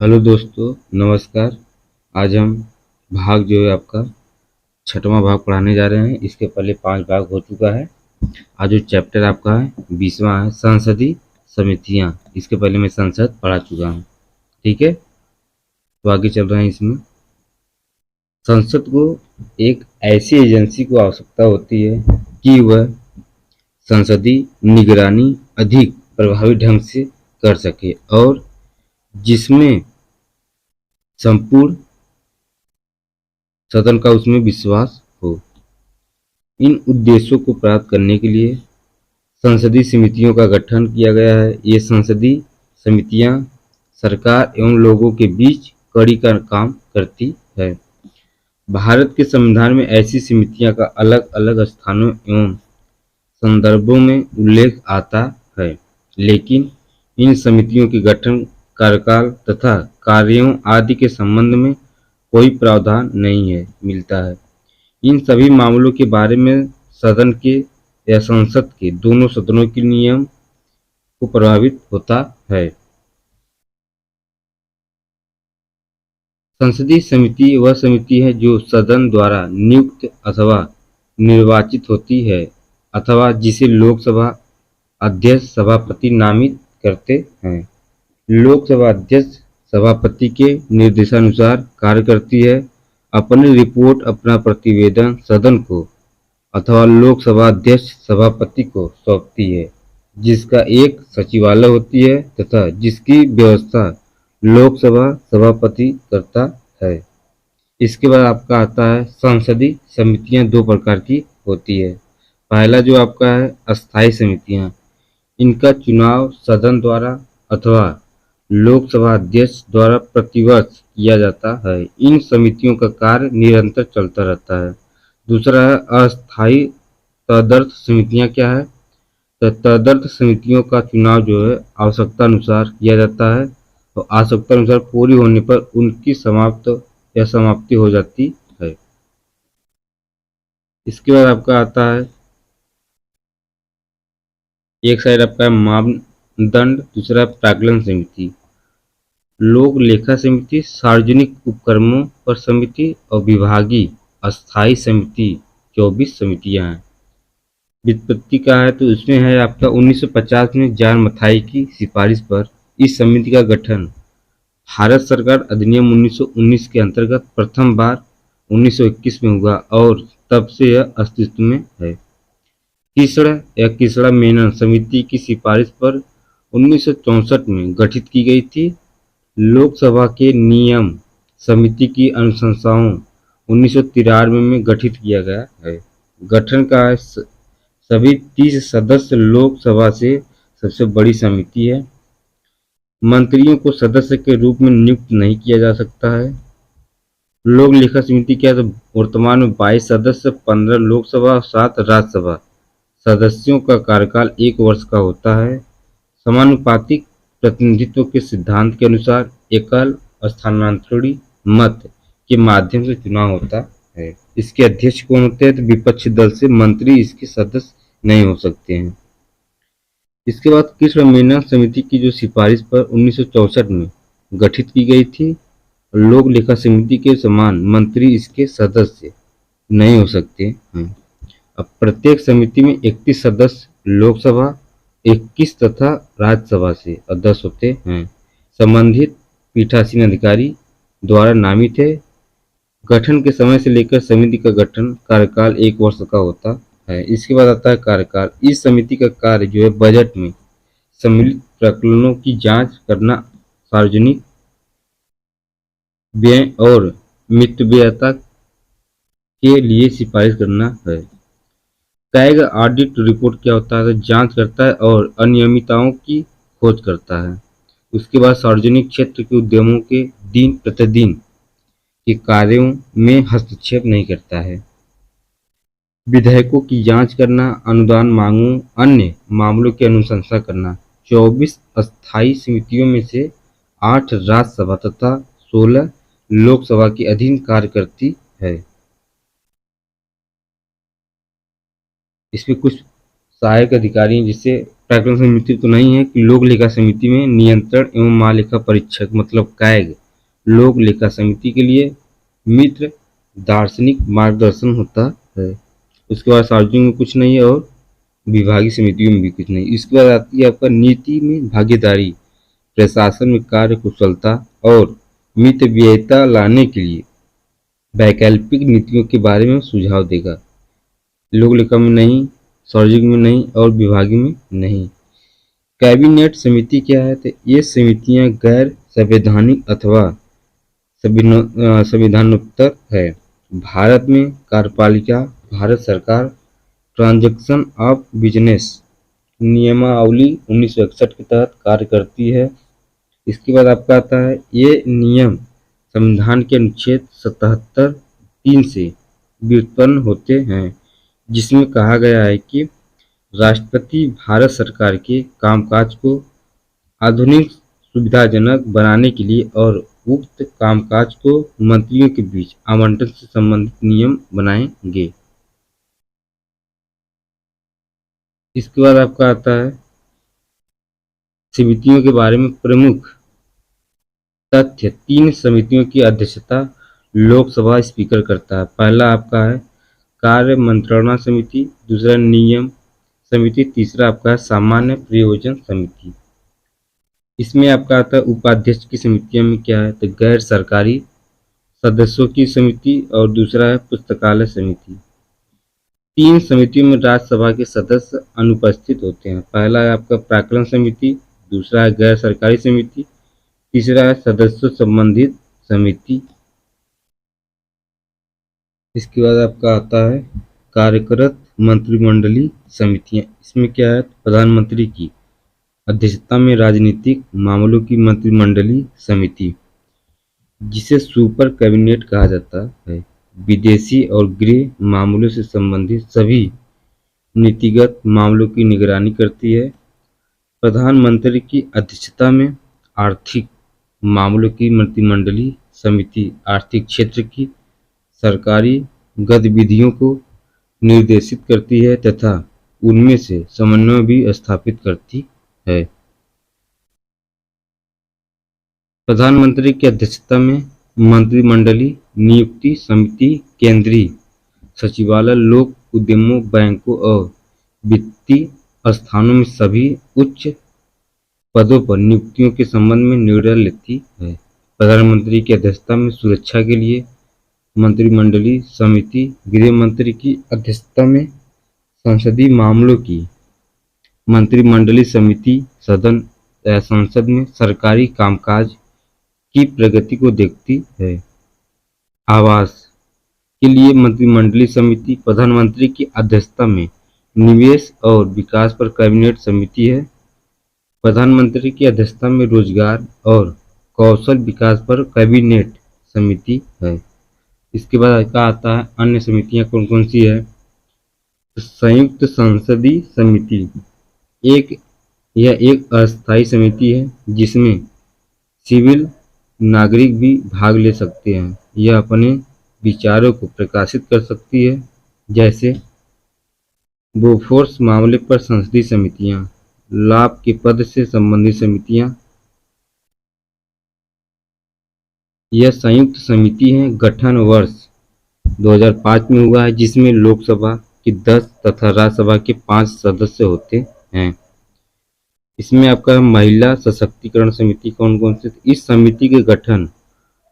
Hello दोस्तों, नमस्कार। आज हम भाग जो है आपका छठवां भाग पढ़ाने जा रहे हैं। इसके पहले 5 भाग हो चुका है। आज जो चैप्टर आपका है 20वां है, संसदीय समितियां। इसके पहले मैं संसद पढ़ा चुका हूँ। ठीक है, तो आगे चल रहे हैं। इसमें संसद को एक ऐसी एजेंसी को आवश्यकता होती है कि वह संसदीय निगरानी अधिक प्रभावी ढंग से कर सके और जिसमें संपूर्ण सदन का उसमें विश्वास हो। इन उद्देश्यों को प्राप्त करने के लिए संसदीय समितियों का गठन किया गया है। ये संसदीय समितियां सरकार एवं लोगों के बीच कड़ी का काम करती है। भारत के संविधान में ऐसी समितियां का अलग अलग स्थानों एवं संदर्भों में उल्लेख आता है, लेकिन इन समितियों के गठन, कार्यकाल तथा कार्यों आदि के संबंध में कोई प्रावधान नहीं है मिलता है। इन सभी मामलों के बारे में सदन के या संसद के दोनों सदनों के नियम को प्रभावित होता है। संसदीय समिति वह समिति है जो सदन द्वारा नियुक्त अथवा निर्वाचित होती है अथवा जिसे लोकसभा अध्यक्ष सभापति नामित करते हैं। लोकसभा अध्यक्ष सभापति के निर्देशानुसार कार्य करती है। अपनी रिपोर्ट, अपना प्रतिवेदन सदन को अथवा लोकसभा अध्यक्ष सभापति को सौंपती है, जिसका एक सचिवालय होती है तथा जिसकी व्यवस्था लोकसभा सभापति करता है। इसके बाद आपका आता है संसदीय समितियां 2 प्रकार की होती है। पहला जो आपका है अस्थायी समितियां। इनका चुनाव सदन द्वारा अथवा लोकसभा अध्यक्ष द्वारा प्रतिवर्ष किया जाता है। इन समितियों का कार्य निरंतर चलता रहता है। दूसरा है अस्थायी तदर्थ समितियां। क्या है? तो तदर्थ समितियों का चुनाव जो है आवश्यकता अनुसार किया जाता है और आवश्यकता अनुसार पूरी होने पर उनकी समाप्ति हो जाती है। इसके बाद आपका आता है एक साइड आपका है मानदंड, दूसरा प्राक्कलन समिति, लोक लेखा समिति, सार्वजनिक उपक्रमों पर समिति और विभागीय अस्थायी समिति 24 समितियां हैं। व्युत्पत्ति का है तो इसमें है आपका 1950 में जॉन मथाई की सिफारिश पर इस समिति का गठन भारत सरकार अधिनियम 1919 के अंतर्गत प्रथम बार 1921 में हुआ और तब से यह अस्तित्व में है। किसड़ा मेनन समिति की सिफारिश पर 1964 में गठित की गई थी। लोकसभा के नियम समिति की अनुशंसाओं 1993 में गठित किया गया है। गठन का सभी 30 सदस्य लोकसभा से सबसे बड़ी समिति है। मंत्रियों को सदस्य के रूप में नियुक्त नहीं किया जा सकता है। लोक लेखा समिति क्या है? तो वर्तमान में 22 सदस्य, 15 लोकसभा और 7 राज्यसभा सदस्यों का कार्यकाल 1 वर्ष का होता है। समानुपातिक प्रतिनिधित्व के सिद्धांत के अनुसार एकल स्थानांतरणीय मत के माध्यम से चुनाव होता है। इसके अध्यक्ष कौन होते हैं? तो विपक्षी दल से मंत्री इसके सदस्य नहीं हो सकते हैं। इसके बाद कृष्ण मेनन समिति की जो सिफारिश पर 1964 में गठित की गई थी। लोक लेखा समिति के समान मंत्री इसके सदस्य नहीं हो सकते हैं। अब प्रत्येक समिति में 31 सदस्य लोकसभा, 21 तथा राज्यसभा से और 10 होते हैं। संबंधित पीठासीन अधिकारी द्वारा नामित है। गठन के समय से लेकर समिति का गठन कार्यकाल 1 वर्ष का होता है। इसके बाद आता है कार्यकाल। इस समिति का कार्य जो है बजट में सम्मिलित प्रकरणों की जांच करना, सार्वजनिक व्यय और मितव्ययता के लिए सिफारिश करना है। कैग ऑडिट रिपोर्ट क्या होता है? तो जांच करता है और अनियमितताओं की खोज करता है। उसके बाद सार्वजनिक क्षेत्र के उद्यमों के दिन प्रतिदिन के कार्यों में हस्तक्षेप नहीं करता है। विधेयकों की जांच करना, अनुदान मांगों, अन्य मामलों की अनुशंसा करना। 24 अस्थायी समितियों में से 8 राज्यसभा तथा 16 लोकसभा के अधीन कार्य करती है। इसमें कुछ सहायक अधिकारी हैं जिससे प्राक्कलन समिति तो नहीं है कि लोक लेखा समिति में नियंत्रण एवं महालेखा परीक्षक मतलब कैग लोक लेखा समिति के लिए मित्र दार्शनिक मार्गदर्शन होता है। उसके बाद सार्वजनिक में कुछ नहीं है और विभागीय समितियों में भी कुछ नहीं। इसके बाद आती है आपका नीति में भागीदारी, प्रशासन में कार्य कुशलता और मितव्ययिता लाने के लिए वैकल्पिक नीतियों के बारे में सुझाव देगा। लोक लेखा में नहीं, सार्वजनिक में नहीं और विभागीय में नहीं। कैबिनेट समिति क्या है? तो ये समितियां गैर संवैधानिक अथवा संविधानोत्तर है। भारत में कार्यपालिका भारत सरकार ट्रांजैक्शन ऑफ बिजनेस नियमावली 1961 के तहत कार्य करती है। इसके बाद आपका आता है ये नियम संविधान के अनुच्छेद 77(3) से व्युत्पन्न होते हैं, जिसमें कहा गया है कि राष्ट्रपति भारत सरकार के कामकाज को आधुनिक सुविधाजनक बनाने के लिए और उक्त कामकाज को मंत्रियों के बीच आवंटन से संबंधित नियम बनाएंगे। इसके बाद आपका आता है समितियों के बारे में प्रमुख तथ्य। 3 समितियों की अध्यक्षता लोकसभा स्पीकर करता है। पहला आपका है कार्य मंत्रणा समिति, दूसरा नियम समिति, तीसरा आपका है सामान्य प्रयोजन समिति। इसमें आपका आता है उपाध्यक्ष की समितियों में क्या है? तो गैर सरकारी सदस्यों की समिति और दूसरा है पुस्तकालय समिति। 3 समितियों में राज्यसभा के सदस्य अनुपस्थित होते हैं। पहला है आपका प्राक्कलन समिति, दूसरा है गैर सरकारी समिति, तीसरा है सदस्यों संबंधित समिति। इसके बाद आपका आता है कार्यरत मंत्रिमंडलीय समितियां। इसमें क्या है? प्रधानमंत्री की अध्यक्षता में राजनीतिक मामलों की मंत्रिमंडलीय समिति, जिसे सुपर कैबिनेट कहा जाता है, विदेशी और गृह मामलों से संबंधित सभी नीतिगत मामलों की निगरानी करती है। प्रधानमंत्री की अध्यक्षता में आर्थिक मामलों की मंत्रिमंडलीय समिति आर्थिक क्षेत्र की सरकारी गतिविधियों को निर्देशित करती है तथा उनमें से समन्वय भी स्थापित करती है। प्रधानमंत्री की अध्यक्षता में मंत्रिमंडलीय नियुक्ति समिति केंद्रीय सचिवालय, लोक उद्यमों, बैंकों और वित्तीय संस्थानों में सभी उच्च पदों पर नियुक्तियों के संबंध में निर्णय लेती है। प्रधानमंत्री की अध्यक्षता में सुरक्षा के लिए मंत्रिमंडलीय समिति, गृह मंत्री की अध्यक्षता में संसदीय मामलों की मंत्रिमंडलीय समिति, संसद में सरकारी कामकाज की प्रगति को देखती है। आवास के लिए मंत्रिमंडलीय समिति, प्रधानमंत्री की अध्यक्षता में निवेश और विकास पर कैबिनेट समिति है। प्रधानमंत्री की अध्यक्षता में रोजगार और कौशल विकास पर कैबिनेट समिति है। इसके बाद क्या आता है अन्य समितियां कौन कौन सी है? संयुक्त संसदीय समिति यह एक अस्थायी समिति है जिसमें सिविल नागरिक भी भाग ले सकते हैं। यह अपने विचारों को प्रकाशित कर सकती है, जैसे बोफोर्स मामले पर संसदीय समितियां, लाभ के पद से संबंधित समितियां। यह संयुक्त समिति है गठन वर्ष 2005 में हुआ है, जिसमें लोकसभा के 10 तथा राज्यसभा के 5 सदस्य होते हैं। इसमें आपका महिला सशक्तिकरण समिति कौन कौन से? इस समिति के गठन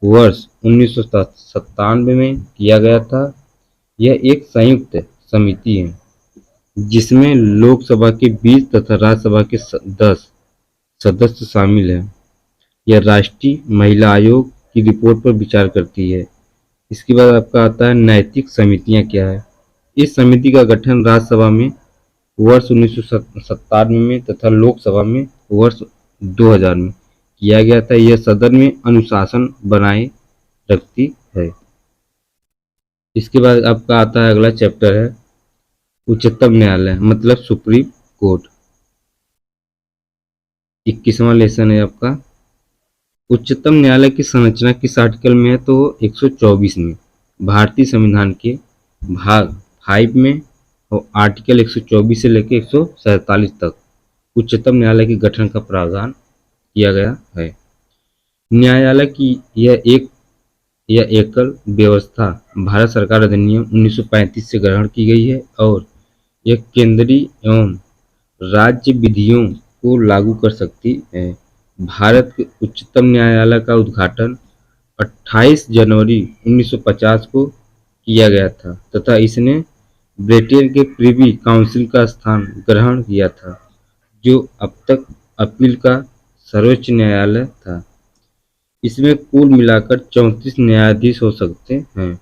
वर्ष 1997 में किया गया था। यह एक संयुक्त समिति है जिसमें लोकसभा के 20 तथा राज्यसभा के 10 सदस्य शामिल हैं। यह राष्ट्रीय महिला आयोग की रिपोर्ट पर विचार करती है। इसके बाद आपका आता है नैतिक समितियां क्या है? इस समिति का गठन राज्यसभा में वर्ष 1997 में तथा लोकसभा में वर्ष 2000 में किया गया था। यह सदन में अनुशासन बनाए रखती है। इसके बाद आपका आता है अगला चैप्टर है उच्चतम न्यायालय मतलब सुप्रीम कोर्ट। 21वां लेसन है आपका। उच्चतम न्यायालय की संरचना किस आर्टिकल में है? तो 124 में भारतीय संविधान के भाग 5 में और आर्टिकल 124 से लेकर 147 तक उच्चतम न्यायालय के गठन का प्रावधान किया गया है। न्यायालय की यह एकल व्यवस्था भारत सरकार अधिनियम 1935 से ग्रहण की गई है और यह केंद्रीय एवं राज्य विधियों को लागू कर सकती है। भारत के उच्चतम न्यायालय का उद्घाटन 28 जनवरी 1950 को किया गया था तथा इसने ब्रिटेन के प्रिवी काउंसिल का स्थान ग्रहण किया था, जो अब तक अपील का सर्वोच्च न्यायालय था। इसमें कुल मिलाकर 34 न्यायाधीश हो सकते हैं,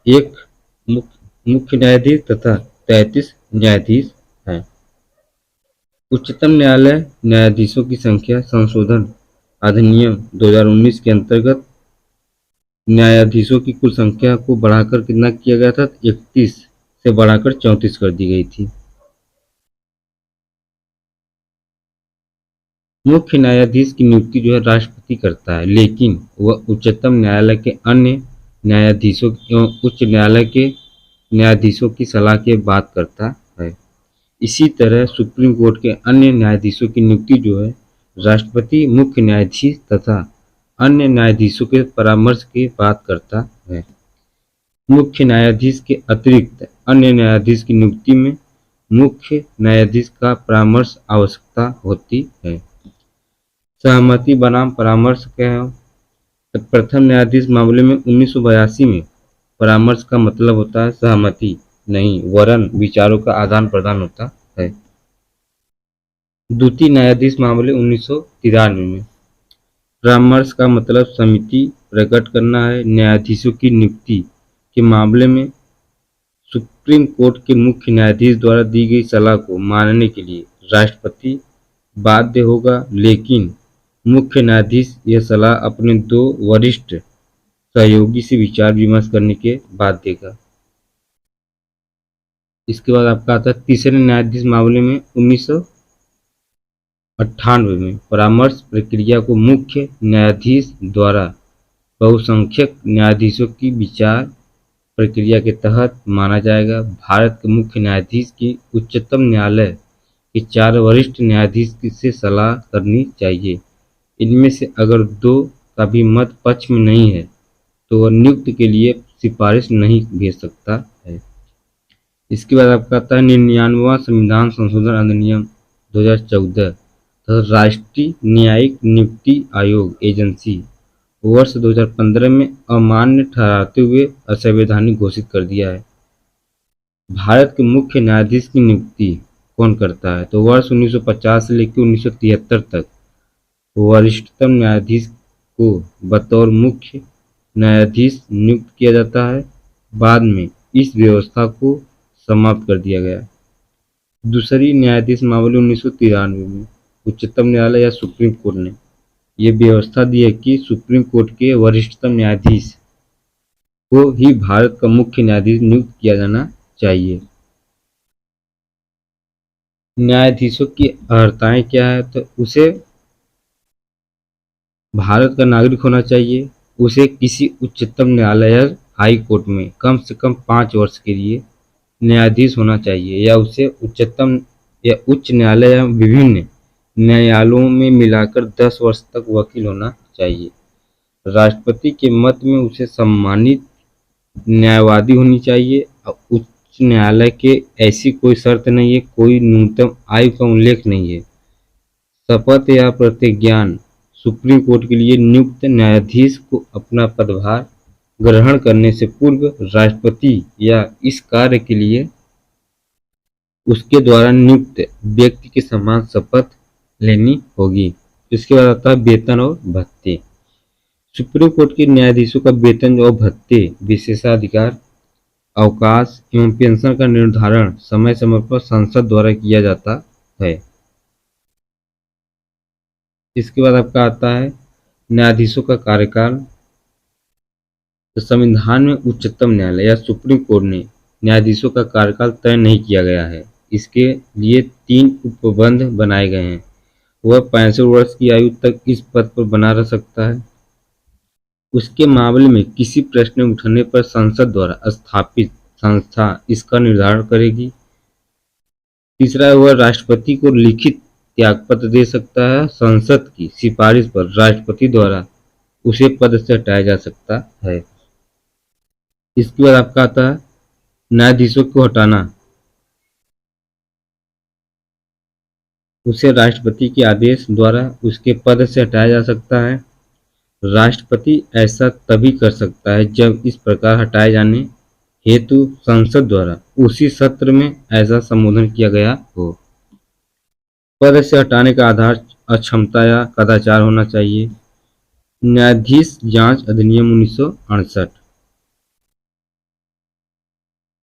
एक मुख्य न्यायाधीश तथा 33 न्यायाधीश हैं। उच्चतम न्यायालय न्यायाधीशों की संख्या संशोधन अधिनियम 2019 के अंतर्गत न्यायाधीशों की कुल संख्या को बढ़ाकर कितना किया गया था, 31 से बढ़ाकर 34 कर दी गई थी। मुख्य न्यायाधीश की नियुक्ति जो है राष्ट्रपति करता है, लेकिन वह उच्चतम न्यायालय के अन्य न्यायाधीशों एवं उच्च न्यायालय के न्यायाधीशों की सलाह के बाद करता है। इसी तरह सुप्रीम कोर्ट के अन्य न्यायाधीशों की नियुक्ति जो है राष्ट्रपति मुख्य न्यायाधीश तथा अन्य न्यायाधीशों के परामर्श के बाद करता है। मुख्य न्यायाधीश के अतिरिक्त अन्य न्यायाधीश की नियुक्ति में मुख्य न्यायाधीश का परामर्श आवश्यकता होती है। सहमति बनाम परामर्श क्या है? तो प्रथम न्यायाधीश मामले में 1982 में परामर्श का मतलब होता है सहमति नहीं वरन विचारों का आदान प्रदान होता है। द्वितीय न्यायाधीश मामले 1993 में परामर्श का मतलब समिति प्रकट करना है। न्यायाधीशों की नियुक्ति के मामले में सुप्रीम कोर्ट के मुख्य न्यायाधीश द्वारा दी गई सलाह को मानने के लिए राष्ट्रपति बाध्य होगा, लेकिन मुख्य न्यायाधीश यह सलाह अपने 2 वरिष्ठ सहयोगी से विचार विमर्श करने के बाद देगा। इसके बाद आपका आता है तीसरे न्यायाधीश मामले में 1998 में परामर्श प्रक्रिया को मुख्य न्यायाधीश द्वारा बहुसंख्यक न्यायाधीशों की विचार प्रक्रिया के तहत माना जाएगा। भारत के मुख्य न्यायाधीश की उच्चतम न्यायालय के 4 वरिष्ठ न्यायाधीश से सलाह करनी चाहिए। इनमें से अगर 2 का भी मत पक्ष में नहीं है तो वह नियुक्ति के लिए सिफारिश नहीं भेज सकता है। इसके बाद आपका आता है 99वां संविधान संशोधन अधिनियम 2014 तथा राष्ट्रीय न्यायिक नियुक्ति आयोग एजेंसी वर्ष 2015 में अमान्य ठहराते हुए असंवैधानिक घोषित कर दिया है। भारत के मुख्य न्यायाधीश की नियुक्ति कौन करता है? तो वर्ष 1950 से लेकर 1973 तक वरिष्ठतम न्यायाधीश को बतौर मुख्य न्यायाधीश नियुक्त किया जाता है। बाद में इस व्यवस्था को समाप्त कर दिया गया। दूसरी न्यायाधीश मामले 1993 में उच्चतम न्यायालय या सुप्रीम कोर्ट ने यह व्यवस्था दी है कि सुप्रीम कोर्ट के वरिष्ठतम न्यायाधीश को ही भारत का मुख्य न्यायाधीश नियुक्त किया जाना चाहिए। न्यायाधीशों की अर्हताएं क्या है? तो उसे भारत का नागरिक होना चाहिए, उसे किसी उच्चतम न्यायालय या हाई कोर्ट में कम से कम 5 वर्ष के लिए न्यायाधीश होना चाहिए या उसे उच्चतम या उच्च न्यायालय या विभिन्न न्यायालयों में मिलाकर 10 वर्ष तक वकील होना चाहिए। राष्ट्रपति के मत में उसे सम्मानित न्यायवादी होनी चाहिए। उच्च न्यायालय के ऐसी कोई शर्त नहीं है, कोई न्यूनतम आयु का उल्लेख नहीं है। शपथ या प्रतिज्ञान सुप्रीम कोर्ट के लिए नियुक्त न्यायाधीश को अपना पदभार ग्रहण करने से पूर्व राष्ट्रपति या इस कार्य के लिए उसके द्वारा नियुक्त व्यक्ति के समान शपथ लेनी होगी। इसके बाद आता है वेतन और भत्ते। सुप्रीम कोर्ट के न्यायाधीशों का वेतन और भत्ते, विशेषाधिकार, अवकाश एवं पेंशन का निर्धारण समय समय पर संसद द्वारा किया जाता है। इसके बाद आपका आता है न्यायाधीशों का कार्यकाल। तो संविधान में उच्चतम न्यायालय या सुप्रीम कोर्ट ने न्यायाधीशों का कार्यकाल तय नहीं किया गया है। इसके लिए 3 उपबंध बनाए गए हैं। वह 65 वर्ष की आयु तक इस पद पर बना रह सकता है। उसके मामले में किसी प्रश्न उठने पर संसद द्वारा स्थापित संस्था इसका निर्धारण करेगी। तीसरा, वह राष्ट्रपति को लिखित त्यागपत्र दे सकता है। संसद की सिफारिश पर राष्ट्रपति द्वारा उसे पद से हटाया जा सकता है। इसके बाद आपका आता है न्यायाधीशों को हटाना। उसे राष्ट्रपति के आदेश द्वारा उसके पद से हटाया जा सकता है। राष्ट्रपति ऐसा तभी कर सकता है जब इस प्रकार हटाए जाने हेतु संसद द्वारा उसी सत्र में ऐसा संबोधन किया गया हो। पद से हटाने का आधार अक्षमता या कदाचार होना चाहिए। न्यायाधीश जांच अधिनियम 1968।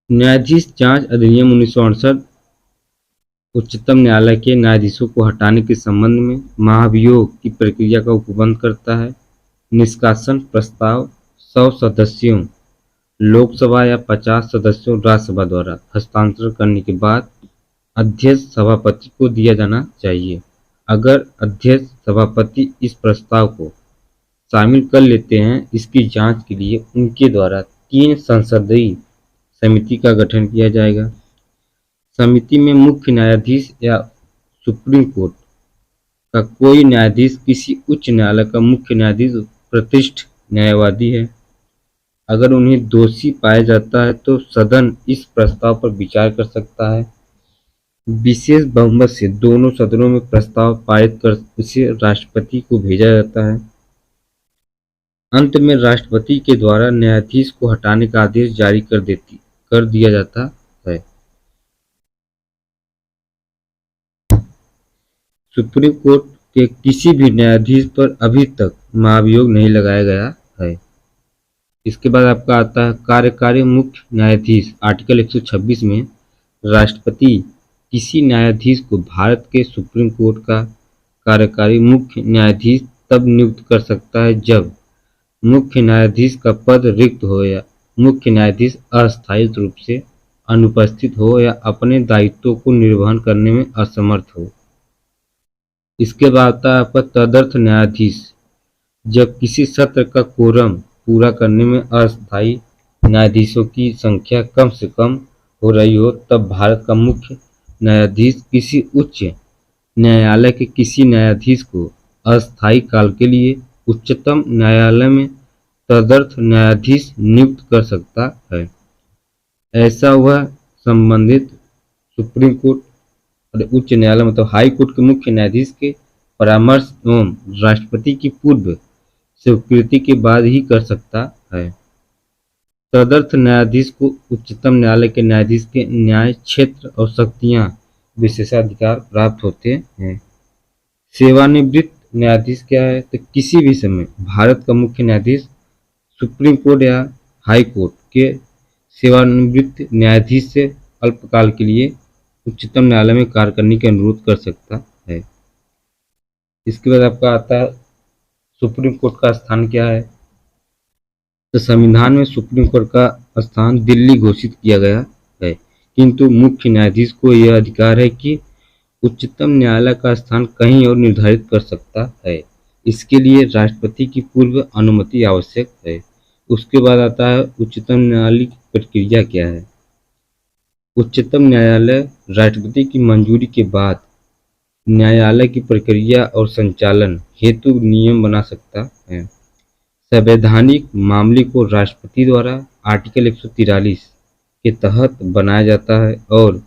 न्यायाधीश जांच अधिनियम 1968 उच्चतम न्यायालय के न्यायाधीशों को हटाने के संबंध में महाभियोग की प्रक्रिया का उपबंध करता है। निष्कासन प्रस्ताव 100 सदस्यों लोकसभा या 50 सदस्यों राज्यसभा द्वारा हस्तांतरण करने के बाद अध्यक्ष सभापति को दिया जाना चाहिए। अगर अध्यक्ष सभापति इस प्रस्ताव को शामिल कर लेते हैं, इसकी जांच के लिए उनके द्वारा 3 संसदीय समिति का गठन किया जाएगा। समिति में मुख्य न्यायाधीश या सुप्रीम कोर्ट का कोई न्यायाधीश, किसी उच्च न्यायालय का मुख्य न्यायाधीश प्रतिष्ठित न्यायवादी है। अगर उन्हें दोषी पाया जाता है तो सदन इस प्रस्ताव पर विचार कर सकता है। विशेष बहुमत से दोनों सदनों में प्रस्ताव पारित कर उसे राष्ट्रपति को भेजा जाता है। अंत में राष्ट्रपति के द्वारा न्यायाधीश को हटाने का आदेश जारी कर दिया जाता है। सुप्रीम कोर्ट के किसी भी न्यायाधीश पर अभी तक महाभियोग नहीं लगाया गया है। इसके बाद आपका आता है कार्यकारी मुख्य न्यायाधीश। आर्टिकल 126 में राष्ट्रपति किसी न्यायाधीश को भारत के सुप्रीम कोर्ट का कार्यकारी मुख्य न्यायाधीश तब नियुक्त कर सकता है जब मुख्य न्यायाधीश का पद रिक्त हो या मुख्य न्यायाधीश अस्थायी रूप से अनुपस्थित हो या अपने दायित्वों को निर्वहन करने में असमर्थ हो। इसके बाद आता है आपका तदर्थ न्यायाधीश। जब किसी सत्र का कोरम पूरा करने में अस्थायी न्यायाधीशों की संख्या कम से कम हो रही हो, तब भारत का मुख्य न्यायाधीश किसी उच्च न्यायालय के किसी न्यायाधीश को अस्थायी काल के लिए उच्चतम न्यायालय में तदर्थ न्यायाधीश नियुक्त कर सकता है। ऐसा वह संबंधित सुप्रीम कोर्ट और उच्च न्यायालय मतलब हाई कोर्ट के मुख्य न्यायाधीश के परामर्श एवं राष्ट्रपति की पूर्व स्वीकृति के बाद ही कर सकता है। तदर्थ न्यायाधीश को उच्चतम न्यायालय के न्यायाधीश के न्याय क्षेत्र और शक्तियां विशेषाधिकार प्राप्त होते हैं। सेवानिवृत्त न्यायाधीश क्या है, तो किसी भी समय भारत का मुख्य न्यायाधीश सुप्रीम कोर्ट या हाई कोर्ट के सेवानिवृत्त न्यायाधीश से अल्पकाल के लिए उच्चतम न्यायालय में कार्य करने का अनुरोध कर सकता है। इसके बाद आपका आता है सुप्रीम कोर्ट का स्थान क्या है, तो संविधान में सुप्रीम कोर्ट का स्थान दिल्ली घोषित किया गया है, किंतु मुख्य न्यायाधीश को यह अधिकार है कि उच्चतम न्यायालय का स्थान कहीं और निर्धारित कर सकता है। इसके लिए राष्ट्रपति की पूर्व अनुमति आवश्यक है। उसके बाद आता है उच्चतम न्यायालय की प्रक्रिया क्या है। उच्चतम न्यायालय राष्ट्रपति की मंजूरी के बाद न्यायालय की प्रक्रिया और संचालन हेतु नियम बना सकता है। संवैधानिक मामले को राष्ट्रपति द्वारा आर्टिकल 143 के तहत बनाया जाता है और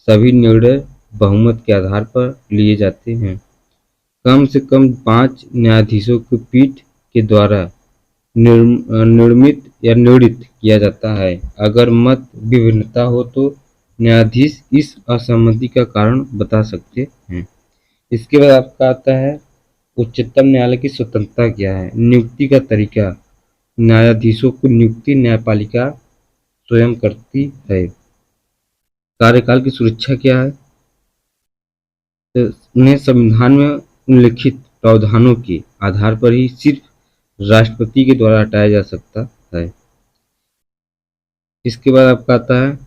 सभी निर्णय बहुमत के आधार पर लिए जाते हैं। कम से कम 5 न्यायाधीशों की पीठ के द्वारा निर्मित या निर्णित किया जाता है। अगर मत विभिन्नता हो तो न्यायाधीश इस असहमति का कारण बता सकते हैं। इसके बाद आपका आता है उच्चतम न्यायालय की स्वतंत्रता क्या है। नियुक्ति का तरीका। न्यायाधीशों को नियुक्ति न्यायपालिका स्वयं करती है। कार्यकाल की सुरक्षा क्या है, तो उन्हें संविधान में उल्लिखित प्रावधानों के आधार पर ही सिर्फ राष्ट्रपति के द्वारा हटाया जा सकता है। इसके बाद आपका आता है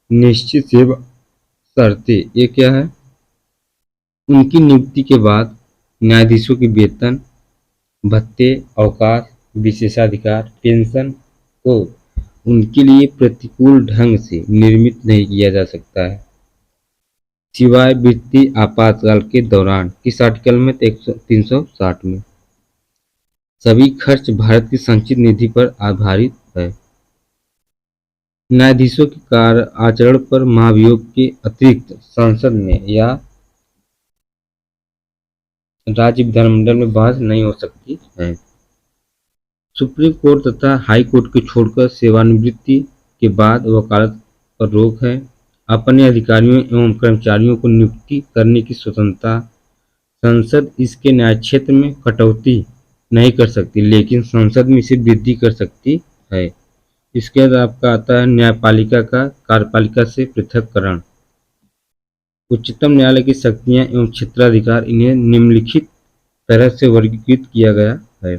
निश्चित सेवा शर्तें। ये क्या है, उनकी नियुक्ति के बाद न्यायाधीशों के वेतन, भत्ते, अवकाश, विशेषाधिकार, पेंशन को उनके लिए प्रतिकूल ढंग से निर्मित नहीं किया जा सकता है। सिवाय वित्तीय आपातकाल के दौरान। किस आर्टिकल में? तो 360 में। सभी खर्च भारत की संचित निधि पर आधारित है। न्यायाधीशों के कार्य आचरण पर महाभियोग के अतिरिक्त संसद में या राज्य विधानमंडल में बहस नहीं हो सकती है। सुप्रीम कोर्ट तथा हाई कोर्ट को छोड़कर सेवानिवृत्ति के बाद वकालत पर रोक है। अपने अधिकारियों एवं कर्मचारियों को नियुक्ति करने की स्वतंत्रता। संसद इसके न्याय क्षेत्र में कटौती नहीं कर सकती, लेकिन संसद में इसे वृद्धि कर सकती है। इसके बाद आपका आता है न्यायपालिका का कार्यपालिका से पृथककरण। उच्चतम न्यायालय की शक्तियां एवं क्षेत्राधिकार, इन्हें निम्नलिखित तरह से वर्गीकृत किया गया है।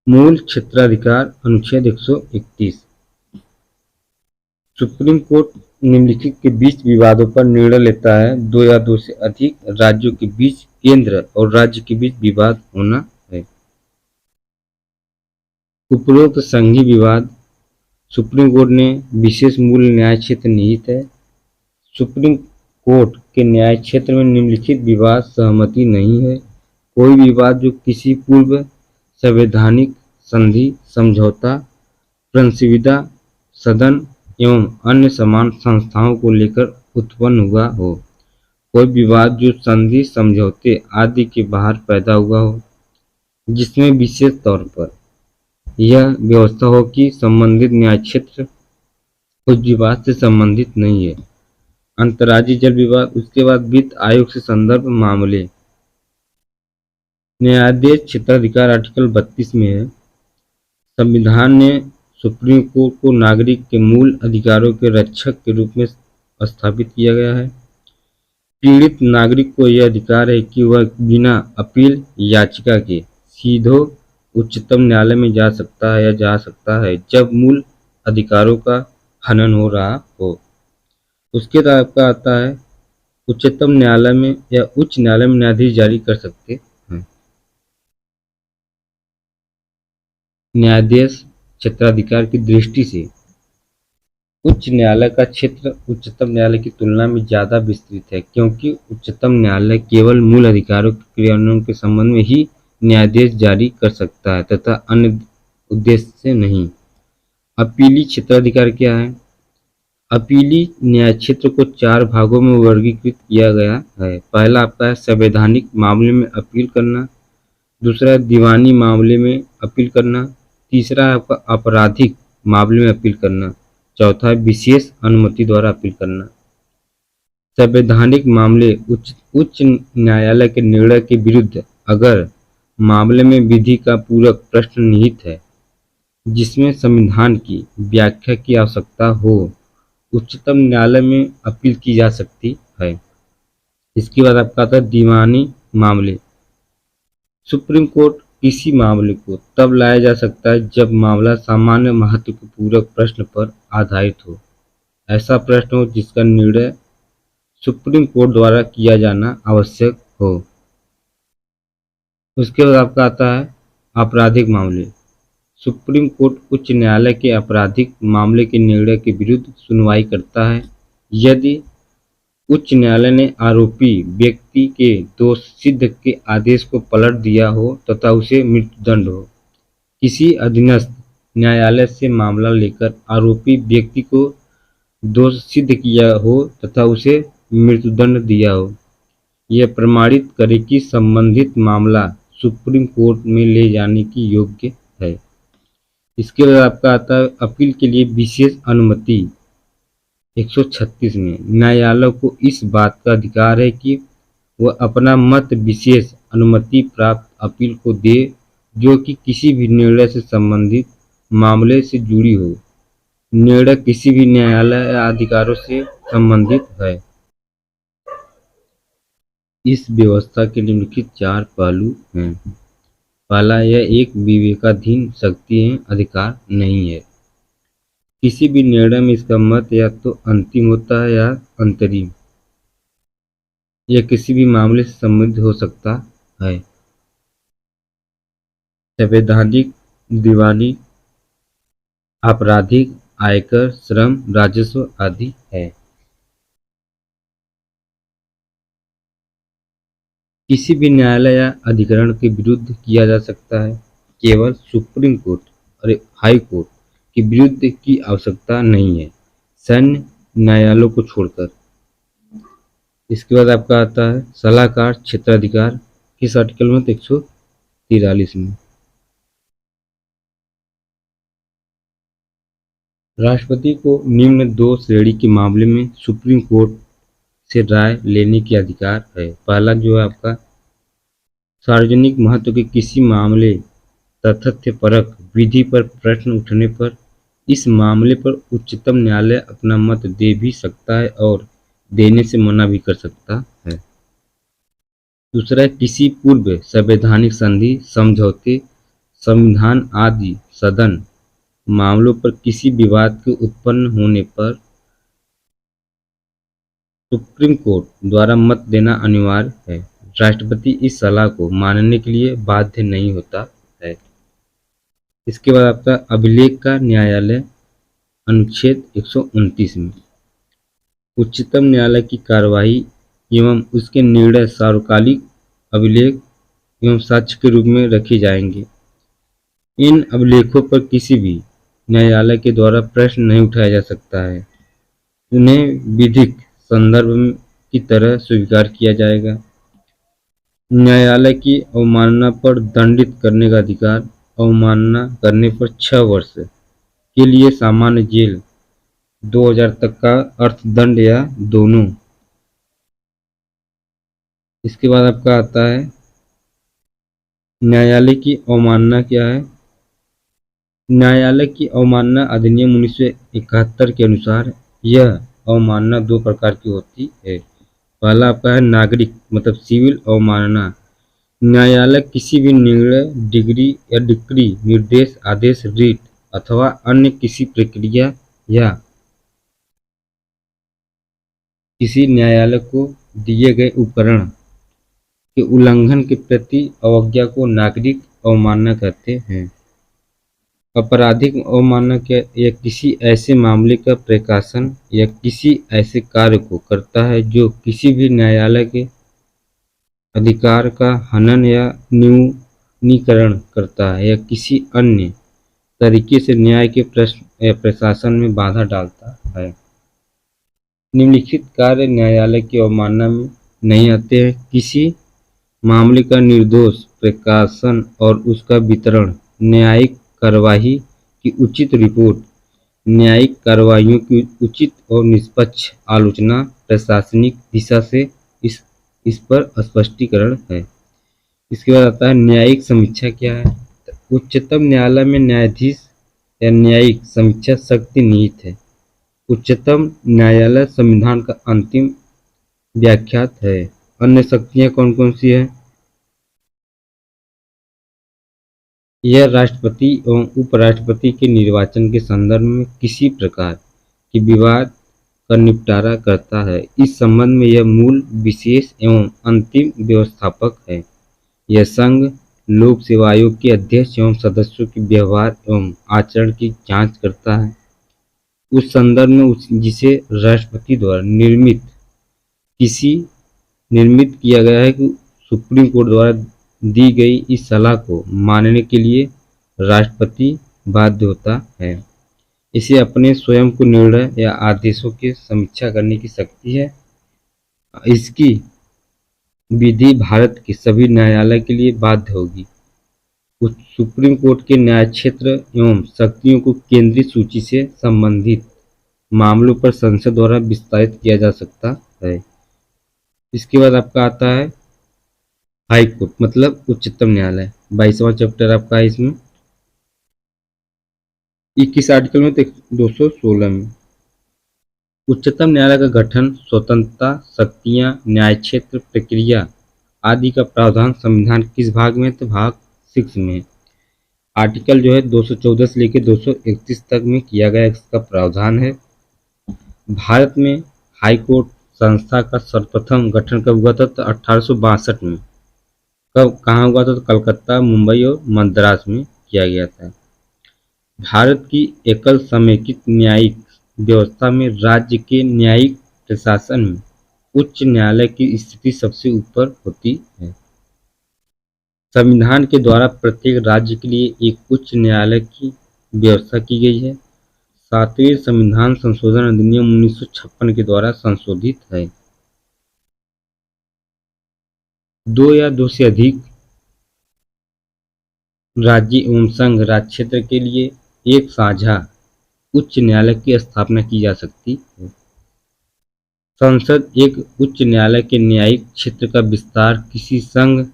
मूल क्षेत्राधिकार, अनुच्छेद 131। सुप्रीम कोर्ट निम्नलिखित के बीच विवादों पर निर्णय लेता है। दो या दो से अधिक राज्यों के बीच केंद्र और राज्य के बीच विवाद होना है। उपरोक्त संघीय विवाद सुप्रीम कोर्ट ने विशेष मूल न्याय क्षेत्र निहित है। सुप्रीम कोर्ट के न्याय क्षेत्र में निम्नलिखित विवाद सहमति नहीं है। कोई विवाद जो किसी पूर्व संवैधानिक संधि, समझौता, संविदा, सदन एवं अन्य समान संस्थाओं को लेकर उत्पन्न हुआ हो। कोई विवाद जो संधि, समझौते आदि के बाहर पैदा हुआ हो, जिसमें विशेष तौर पर यह व्यवस्था हो कि संबंधित न्याय क्षेत्र उस विवाद से संबंधित नहीं है। अंतर्राज्यीय जल विवाद। उसके बाद वित्त आयोग से संदर्भ मामले। न्यायाधीश क्षेत्राधिकार आर्टिकल 32 में है। संविधान ने सुप्रीम कोर्ट को नागरिक के मूल अधिकारों के रक्षक के रूप में स्थापित किया गया है। पीड़ित नागरिक को यह अधिकार है कि वह बिना अपील याचिका के सीधे उच्चतम न्यायालय में जा सकता है जब मूल अधिकारों का हनन हो रहा हो। उसके बाद आपका आता है उच्चतम न्यायालय में या उच्च न्यायालय में न्यायाधीश जारी कर सकते हैं। न्यायाधीश क्षेत्राधिकार की दृष्टि से उच्च न्यायालय का क्षेत्र उच्चतम न्यायालय की तुलना में ज्यादा विस्तृत है, क्योंकि उच्चतम न्यायालय केवल मूल अधिकारों के क्रियान्वयन के संबंध में ही न्यायादेश जारी कर सकता है तथा अन्य उद्देश्य से नहीं। अपीली क्षेत्राधिकार क्या है? अपीली न्याय क्षेत्र को 4 भागों में वर्गीकृत किया गया है। पहला आपका है संवैधानिक मामले में अपील करना। दूसरा दीवानी मामले में अपील करना। तीसरा है आपका आपराधिक मामले में अपील करना। चौथा है विशेष अनुमति द्वारा अपील करना। संवैधानिक मामले उच्च न्यायालय के निर्णय के विरुद्ध अगर मामले में विधि का पूरक प्रश्न निहित है जिसमें संविधान की व्याख्या की आवश्यकता हो, उच्चतम न्यायालय में अपील की जा सकती है। इसके बाद आपका आता है दीवानी मामले। सुप्रीम कोर्ट किसी मामले को तब लाया जा सकता है जब मामला सामान्य महत्व के पूरक प्रश्न पर आधारित हो। ऐसा प्रश्न हो जिसका निर्णय सुप्रीम कोर्ट द्वारा किया जाना आवश्यक हो। उसके बाद आपका आता है आपराधिक मामले। सुप्रीम कोर्ट उच्च न्यायालय के आपराधिक मामले के निर्णय के विरुद्ध सुनवाई करता है यदि उच्च न्यायालय ने आरोपी व्यक्ति के दोष सिद्ध के आदेश को पलट दिया हो तथा उसे मृत्युदंड हो। किसी अधीनस्थ न्यायालय से मामला लेकर आरोपी व्यक्ति को दोष सिद्ध किया हो तथा उसे मृत्युदंड दिया हो, यह प्रमाणित करे कि संबंधित मामला सुप्रीम कोर्ट में ले जाने की योग्य है। इसके बाद आपका आता है अपील के लिए विशेष अनुमति। 136 में न्यायालय को इस बात का अधिकार है कि वह अपना मत विशेष अनुमति प्राप्त अपील को दे जो कि किसी भी निर्णय से संबंधित मामले से जुड़ी हो। निर्णय किसी भी न्यायालय या अधिकारों से संबंधित है। इस व्यवस्था के निम्नलिखित 4 पहलू हैं। पहला, यह एक विवेकाधीन शक्ति है, अधिकार नहीं है। किसी भी निर्णय में इसका मत या तो अंतिम होता है या अंतरिम। यह किसी भी मामले से संबंधित हो सकता है। संवैधानिक, दीवानी, आपराधिक, आयकर, श्रम, राजस्व आदि है। किसी भी न्यायालय या अधिकरण के विरुद्ध किया जा सकता है। केवल सुप्रीम कोर्ट और हाई कोर्ट के विरुद्ध की आवश्यकता नहीं है, सैन्य न्यायालयों को छोड़कर। इसके बाद आपका आता है सलाहकार क्षेत्राधिकार, किस आर्टिकल में? तो 143 में। राष्ट्रपति को निम्न दो श्रेणी के मामले में सुप्रीम कोर्ट से राय लेने की अधिकार है। पहला जो है आपका सार्वजनिक महत्व के किसी मामले तथ्यपरक विधि पर प्रश्न उठने पर इस मामले पर उच्चतम न्यायालय अपना मत दे भी सकता है और देने से मना भी कर सकता है। दूसरा है किसी पूर्व संवैधानिक संधि, समझौते, संविधान आदि सदन मामलों पर किसी विवाद के उत्पन्न होने पर सुप्रीम कोर्ट द्वारा मत देना अनिवार्य है। राष्ट्रपति इस सलाह को मानने के लिए बाध्य नहीं होता है। इसके बाद आपका अभिलेख का न्यायालय, अनुच्छेद 129 में उच्चतम न्यायालय की कार्यवाही एवं उसके निर्णय सार्वकालिक अभिलेख एवं साक्ष्य के रूप में रखे जाएंगे। इन अभिलेखों पर किसी भी न्यायालय के द्वारा प्रश्न नहीं उठाया जा सकता है। उन्हें विधिक संदर्भ की तरह स्वीकार किया जाएगा। न्यायालय की अवमानना पर दंडित करने का अधिकार, अवमानना करने पर 6 वर्ष के लिए सामान्य जेल, 2000 तक का अर्थदंड या दोनों। इसके बाद आपका आता है न्यायालय की अवमानना क्या है? न्यायालय की अवमानना अधिनियम 1971 के अनुसार यह अवमानना दो प्रकार की होती है। पहला आपका है नागरिक मतलब सिविल अवमानना। न्यायालय किसी भी निर्णय, डिक्री, निर्देश, आदेश, रीट अथवा अन्य किसी प्रक्रिया या किसी न्यायालय को दिए गए उपकरण के उल्लंघन के प्रति अवज्ञा को नागरिक अवमानना कहते हैं। आपराधिक अवमानना या किसी ऐसे मामले का प्रकाशन या किसी ऐसे कार्य को करता है जो किसी भी न्यायालय के अधिकार का हनन या न्यूनीकरण करता है या किसी अन्य तरीके से न्याय के प्रश्न या प्रशासन में बाधा डालता है। निम्नलिखित कार्य न्यायालय की अवमानना में नहीं आते हैं। किसी मामले का निर्दोष प्रकाशन और उसका वितरण, न्यायिक कार्यवाही की उचित रिपोर्ट, न्यायिक कार्रवाइयों की उचित और निष्पक्ष आलोचना, प्रशासनिक दिशा से इस पर स्पष्टीकरण है। इसके बाद आता है न्यायिक समीक्षा क्या है? उच्चतम न्यायालय में न्यायाधीश या न्यायिक समीक्षा शक्ति निहित है। उच्चतम न्यायालय संविधान का अंतिम व्याख्यात है। अन्य शक्तियां कौन कौन सी है? यह राष्ट्रपति एवं उपराष्ट्रपति के निर्वाचन के संदर्भ में किसी प्रकार के विवाद का निपटारा करता है। इस संबंध में यह मूल, विशेष एवं अंतिम व्यवस्थापक है। यह संघ लोक सेवा आयोग के अध्यक्ष एवं सदस्यों के व्यवहार एवं आचरण की जांच करता है। उस संदर्भ में जिसे राष्ट्रपति द्वारा निर्मित किया गया है कि सुप्रीम कोर्ट द्वारा दी गई इस सलाह को मानने के लिए राष्ट्रपति बाध्य होता है। इसे अपने स्वयं को निर्णय या आदेशों की समीक्षा करने की शक्ति है। इसकी विधि भारत के सभी न्यायालय के लिए बाध्य होगी। सुप्रीम कोर्ट के न्याय क्षेत्र एवं शक्तियों को केंद्रीय सूची से संबंधित मामलों पर संसद द्वारा विस्तारित किया जा सकता है। इसके बाद आपका आता है हाई कोर्ट मतलब उच्चतम न्यायालय। 22वां चैप्टर आपका है इसमें 21 आर्टिकल में 216 में उच्चतम न्यायालय का गठन, स्वतंत्रता, शक्तियां, न्याय क्षेत्र, प्रक्रिया आदि का प्रावधान संविधान किस भाग में? तो भाग 6 में। आर्टिकल जो है 214 से लेकर 231 तक में किया गया इसका प्रावधान है। भारत में हाई कोर्ट संस्था का सर्वप्रथम गठन कब हुआ था? तो 1862 में। कब, कहाँ हुआ था? तो कलकत्ता, मुंबई और मद्रास में किया गया था। भारत की एकल समेकित न्यायिक व्यवस्था में राज्य के न्यायिक प्रशासन में उच्च न्यायालय की स्थिति सबसे ऊपर होती है। संविधान के द्वारा प्रत्येक राज्य के लिए एक उच्च न्यायालय की व्यवस्था की गई है। 7वें संविधान संशोधन अधिनियम 1956 के द्वारा संशोधित है। दो या दो से अधिक राज्य एवं संघ राज्य क्षेत्र के लिए एक साझा उच्च न्यायालय की स्थापना की जा सकती है। संसद एक उच्च न्यायालय के न्यायिक क्षेत्र का विस्तार किसी संघ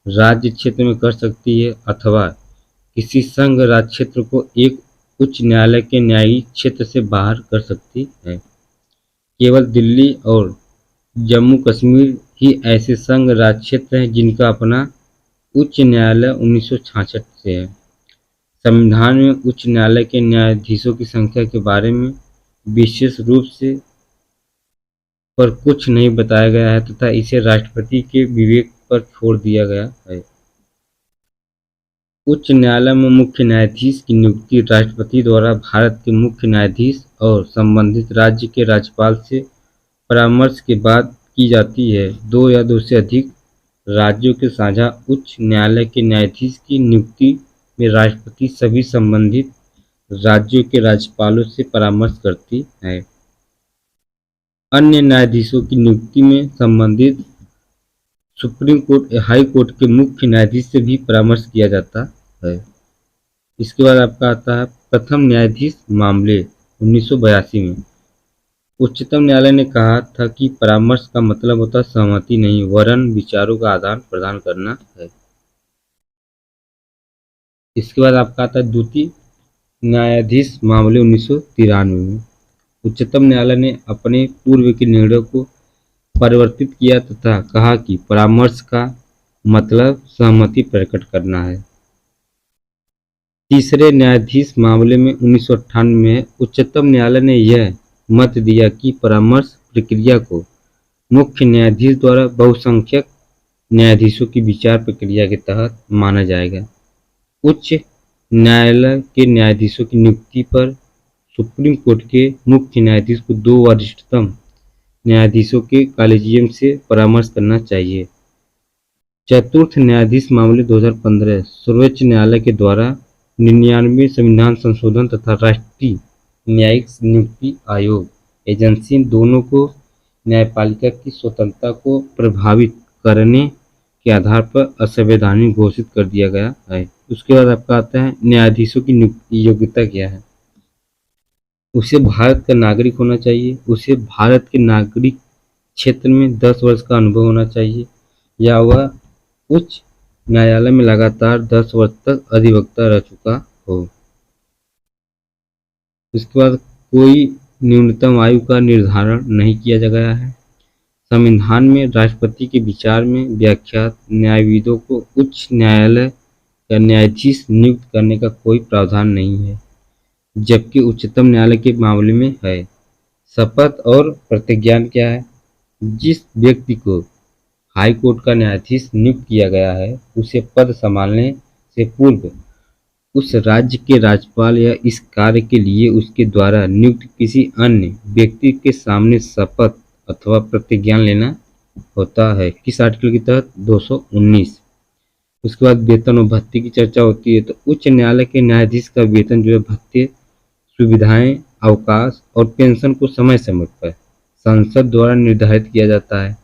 राज्य क्षेत्र में कर सकती है अथवा किसी संघ राज्य क्षेत्र को एक उच्च न्यायालय के न्यायिक क्षेत्र से बाहर कर सकती है। केवल दिल्ली और जम्मू कश्मीर ही ऐसे संघ राज्य क्षेत्र हैं जिनका अपना उच्च न्यायालय 1966 से है। संविधान में उच्च न्यायालय के न्यायाधीशों की संख्या के बारे में विशेष रूप से पर कुछ नहीं बताया गया है तथा इसे राष्ट्रपति के विवेक पर छोड़ दिया गया है। उच्च न्यायालय में मुख्य न्यायाधीश की नियुक्ति राष्ट्रपति द्वारा भारत के मुख्य न्यायाधीश और संबंधित राज्य के राज्यपाल से परामर्श के बाद की जाती है। दो या दो से अधिक राज्यों के साझा उच्च न्यायालय के न्यायाधीश की नियुक्ति में राष्ट्रपति सभी संबंधित राज्यों के राज्यपालों से परामर्श करती है। अन्य न्यायाधीशों की नियुक्ति में संबंधित सुप्रीम कोर्ट या हाई कोर्ट के मुख्य न्यायाधीश से भी परामर्श किया जाता है। इसके बाद आपका आता है प्रथम न्यायाधीश मामले 1982 में। उच्चतम न्यायालय ने कहा था कि परामर्श का मतलब होता सहमति नहीं वरन विचारों का आदान प्रदान करना है। इसके बाद आपका आता है द्वितीय न्यायाधीश मामले 1993 में। उच्चतम न्यायालय ने अपने पूर्व के निर्णय को परिवर्तित किया तथा कहा कि परामर्श का मतलब सहमति प्रकट करना है। तीसरे न्यायाधीश मामले में 1998 में उच्चतम न्यायालय ने यह मत दिया कि परामर्श प्रक्रिया को मुख्य न्यायाधीश द्वारा बहुसंख्यक न्यायाधीशों की विचार प्रक्रिया के तहत माना जाएगा। उच्च न्यायालय के न्यायाधीशों की नियुक्ति पर सुप्रीम कोर्ट के मुख्य न्यायाधीश को दो वरिष्ठतम न्यायाधीशों के कॉलेजियम से परामर्श करना चाहिए। चतुर्थ न्यायाधीश मामले 2015 सर्वोच्च न्यायालय के द्वारा 99 संविधान संशोधन तथा राष्ट्रीय न्यायिक नियुक्ति आयोग एजेंसी दोनों को न्यायपालिका की स्वतंत्रता को प्रभावित करने के आधार पर असंवैधानिक घोषित कर दिया गया है। उसके बाद आपका आता है न्यायाधीशों की योग्यता क्या है। उसे भारत का नागरिक होना चाहिए, उसे भारत के नागरिक क्षेत्र में 10 वर्ष का अनुभव होना चाहिए या वह उच्च न्यायालय में लगातार 10 वर्ष तक अधिवक्ता रह चुका हो। उसके बाद कोई न्यूनतम आयु का निर्धारण नहीं किया गया है। संविधान में राष्ट्रपति के विचार में व्याख्यात न्यायविदों को उच्च न्यायालय का न्यायाधीश नियुक्त करने का कोई प्रावधान नहीं है, जबकि उच्चतम न्यायालय के मामले में है। शपथ और प्रतिज्ञान क्या है। जिस व्यक्ति को हाई कोर्ट का न्यायाधीश नियुक्त किया गया है उसे पद संभालने से पूर्व उस राज्य के राज्यपाल या इस कार्य के लिए उसके द्वारा नियुक्त किसी अन्य व्यक्ति के सामने शपथ अथवा प्रतिज्ञान लेना होता है। किस आर्टिकल के तहत 219। उसके बाद वेतन और भत्ते की चर्चा होती है। तो उच्च न्यायालय के न्यायाधीश का वेतन जो है भत्ते सुविधाएं अवकाश और पेंशन को समय समय पर संसद द्वारा निर्धारित किया जाता है।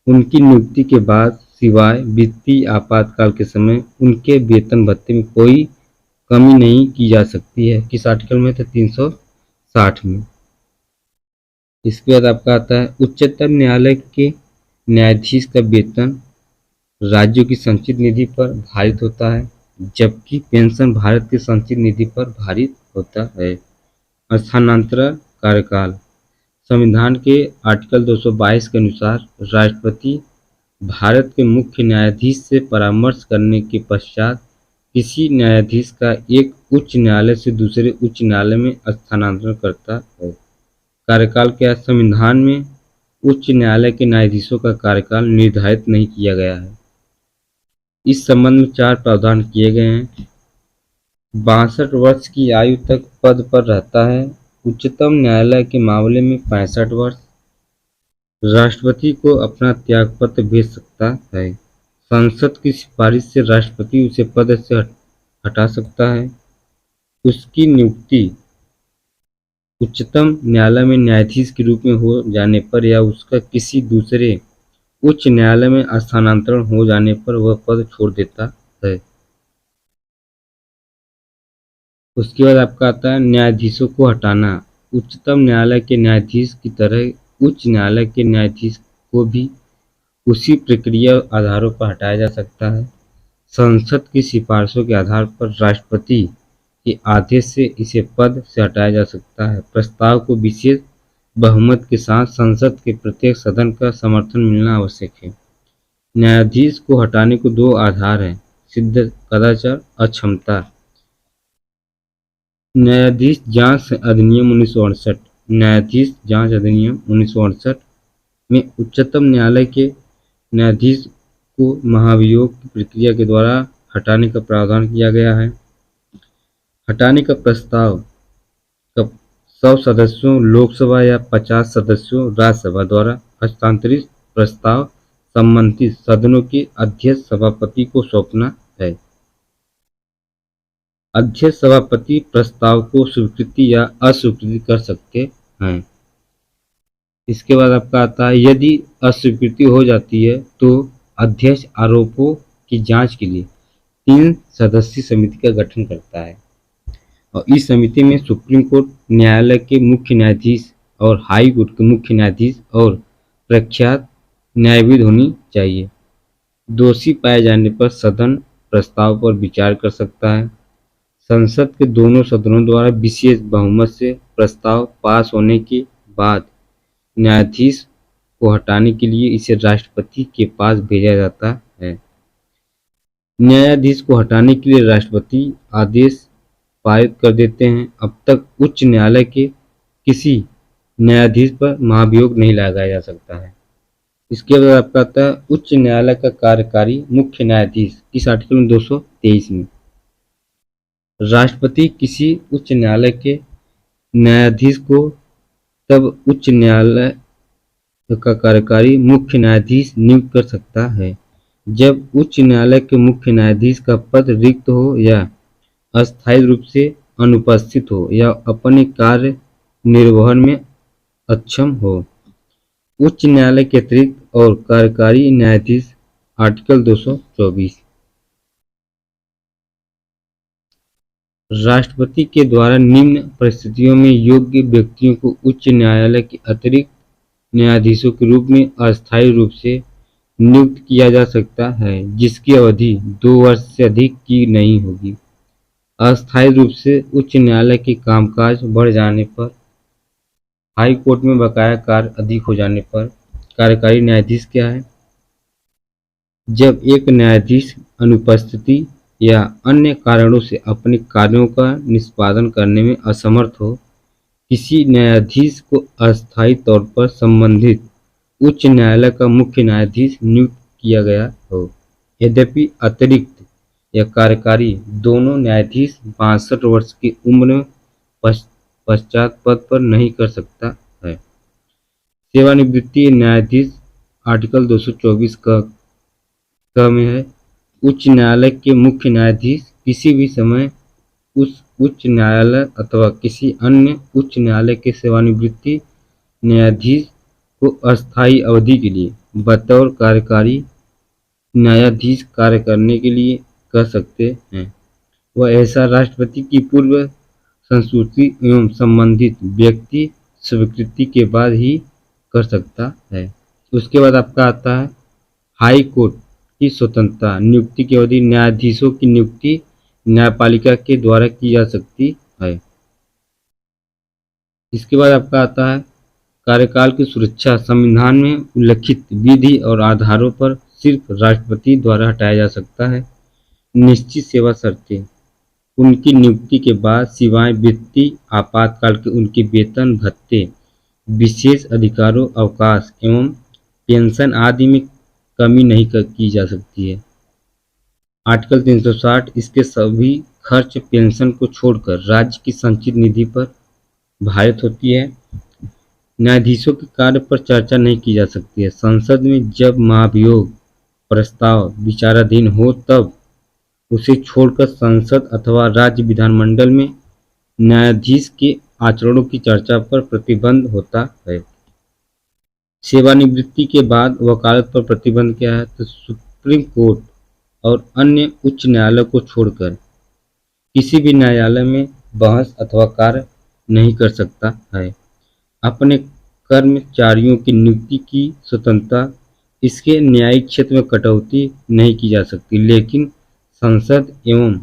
उनकी नियुक्ति के बाद सिवाय वित्तीय आपातकाल के समय उनके वेतन भत्ते में कोई कमी नहीं की जा सकती है। किस आर्टिकल में था 360 में। इसके बाद आपका आता है उच्चतम न्यायालय के न्यायाधीश का वेतन राज्यों की संचित निधि पर भारित होता है, जबकि पेंशन भारत की संचित निधि पर भारित होता है। स्थानांतरण कार्यकाल। संविधान के आर्टिकल 222 के अनुसार राष्ट्रपति भारत के मुख्य न्यायाधीश से परामर्श करने के पश्चात किसी न्यायाधीश का एक उच्च न्यायालय से दूसरे उच्च न्यायालय में स्थानांतरण करता है। कार्यकाल क्या है। संविधान में उच्च न्यायालय के न्यायाधीशों का कार्यकाल निर्धारित नहीं किया गया है। इस संबंध में 4 प्रावधान किए गए हैं। 62 वर्ष की आयु तक पद पर रहता है। उच्चतम न्यायालय के मामले में 65 वर्ष, राष्ट्रपति को अपना त्यागपत्र भेज सकता है। संसद की सिफारिश से राष्ट्रपति उसे पद से हटा सकता है। उसकी नियुक्ति उच्चतम न्यायालय में न्यायाधीश के रूप में हो जाने पर या उसका किसी दूसरे उच्च न्यायालय में स्थानांतरण हो जाने पर वह पद छोड़ देता है। उसके बाद आपका आता है न्यायाधीशों को हटाना। उच्चतम न्यायालय के न्यायाधीश की तरह उच्च न्यायालय के न्यायाधीश को भी उसी प्रक्रिया आधारों पर हटाया जा सकता है। संसद की सिफारिशों के आधार पर राष्ट्रपति के आदेश से इसे पद से हटाया जा सकता है। प्रस्ताव को विशेष बहुमत के साथ संसद के प्रत्येक सदन का समर्थन मिलना आवश्यक है। न्यायाधीश को हटाने को दो आधार हैं, सिद्ध कदाचार, अक्षमता। न्यायाधीश जांच अधिनियम 1968। न्यायाधीश जांच अधिनियम 1968 में उच्चतम न्यायालय के न्यायाधीश को महाभियोग की प्रक्रिया के द्वारा हटाने का प्रावधान किया गया है। हटाने का प्रस्ताव 100 सदस्यों लोकसभा या 50 सदस्यों राज्यसभा द्वारा हस्तांतरित प्रस्ताव संबंधित सदनों के अध्यक्ष सभापति को सौंपना है। अध्यक्ष सभापति प्रस्ताव को स्वीकृति या अस्वीकृति कर सकते हैं। इसके बाद आपका आता है यदि अस्वीकृति हो जाती है तो अध्यक्ष आरोपों की जांच के लिए 3 सदस्यीय समिति का गठन करता है और इस समिति में सुप्रीम कोर्ट न्यायालय के मुख्य न्यायाधीश और हाई कोर्ट के मुख्य न्यायाधीश और प्रख्यात न्यायविद होनी चाहिए। दोषी पाए जाने पर सदन प्रस्ताव पर विचार कर सकता है। संसद के दोनों सदनों द्वारा विशेष बहुमत से प्रस्ताव पास होने के बाद न्यायाधीश को हटाने के लिए इसे राष्ट्रपति के पास भेजा जाता है। न्यायाधीश को हटाने के लिए राष्ट्रपति आदेश पारित कर देते हैं। अब तक उच्च न्यायालय के किसी न्यायाधीश पर महाभियोग नहीं लगाया जा सकता है। इसके बाद आपका आता है उच्च न्यायालय का कार्यकारी मुख्य न्यायाधीश, इस आर्टिकल 223 में राष्ट्रपति किसी उच्च न्यायालय के न्यायाधीश को तब उच्च न्यायालय का कार्यकारी मुख्य न्यायाधीश नियुक्त कर सकता है जब उच्च न्यायालय के मुख्य न्यायाधीश का पद रिक्त हो या अस्थायी रूप से अनुपस्थित हो या अपने कार्य निर्वहन में अक्षम हो। उच्च न्यायालय के अतिरिक्त और कार्यकारी न्यायाधीश, आर्टिकल 224। राष्ट्रपति के द्वारा निम्न परिस्थितियों में योग्य व्यक्तियों को उच्च न्यायालय के अतिरिक्त न्यायाधीशों के रूप में अस्थायी रूप से नियुक्त किया जा सकता है जिसकी अवधि 2 वर्ष से अधिक की नहीं होगी। अस्थायी रूप से उच्च न्यायालय के कामकाज बढ़ जाने पर, हाई कोर्ट में बकाया कार्य अधिक हो जाने पर कार्यकारी न्यायाधीश क्या है? जब एक न्यायाधीश अनुपस्थिति या अन्य कारणों से अपने कार्यों का निष्पादन करने में असमर्थ हो, किसी न्यायाधीश को अस्थायी तौर पर संबंधित उच्च न्यायालय का मुख्य न्यायाधीश नियुक्त किया गया हो। यद्यपि अतिरिक्त या कार्यकारी दोनों न्यायाधीश 62 वर्ष की उम्र में पश्चात पद पर नहीं कर सकता है। सेवानिवृत्ति न्यायाधीश, आर्टिकल 224 का में है उच्च न्यायालय के मुख्य न्यायाधीश किसी भी समय उस उच्च न्यायालय अथवा किसी अन्य उच्च न्यायालय के सेवानिवृत्ति न्यायाधीश को अस्थायी अवधि के लिए बतौर कार्यकारी न्यायाधीश कार्य करने के लिए कर सकते हैं। वह ऐसा राष्ट्रपति की पूर्व संस्तुति एवं संबंधित व्यक्ति स्वीकृति के बाद ही कर सकता है। उसके बाद आपका आता है हाई कोर्ट की स्वतंत्रता। नियुक्ति की अवधि न्यायाधीशों की नियुक्ति न्यायपालिका के द्वारा की जा सकती है। इसके बाद आपका आता है कार्यकाल की सुरक्षा। संविधान में उल्लिखित विधि और आधारों पर सिर्फ राष्ट्रपति द्वारा हटाया जा सकता है। निश्चित सेवा शर्तें, उनकी नियुक्ति के बाद सिवाय वित्तीय आपातकाल के उनके वेतन भत्ते, विशेष अधिकारों, अवकाश एवं पेंशन आदि में कमी नहीं की जा सकती है। आर्टिकल 360 इसके सभी खर्च पेंशन को छोड़कर राज्य की संचित निधि पर भारित होती है। न्यायाधीशों के कार्य पर चर्चा नहीं की जा सकती है। संसद में जब महाभियोग प्रस्ताव विचाराधीन हो तब उसे छोड़कर संसद अथवा राज्य विधानमंडल में न्यायाधीश के आचरणों की चर्चा पर प्रतिबंध होता है। सेवानिवृत्ति के बाद वकालत पर प्रतिबंध क्या है? तो सुप्रीम कोर्ट और अन्य उच्च न्यायालय को छोड़कर किसी भी न्यायालय में बहस अथवा कार्य नहीं कर सकता है। अपने कर्मचारियों की नियुक्ति की स्वतंत्रता, इसके न्यायिक क्षेत्र में कटौती नहीं की जा सकती, लेकिन संसद एवं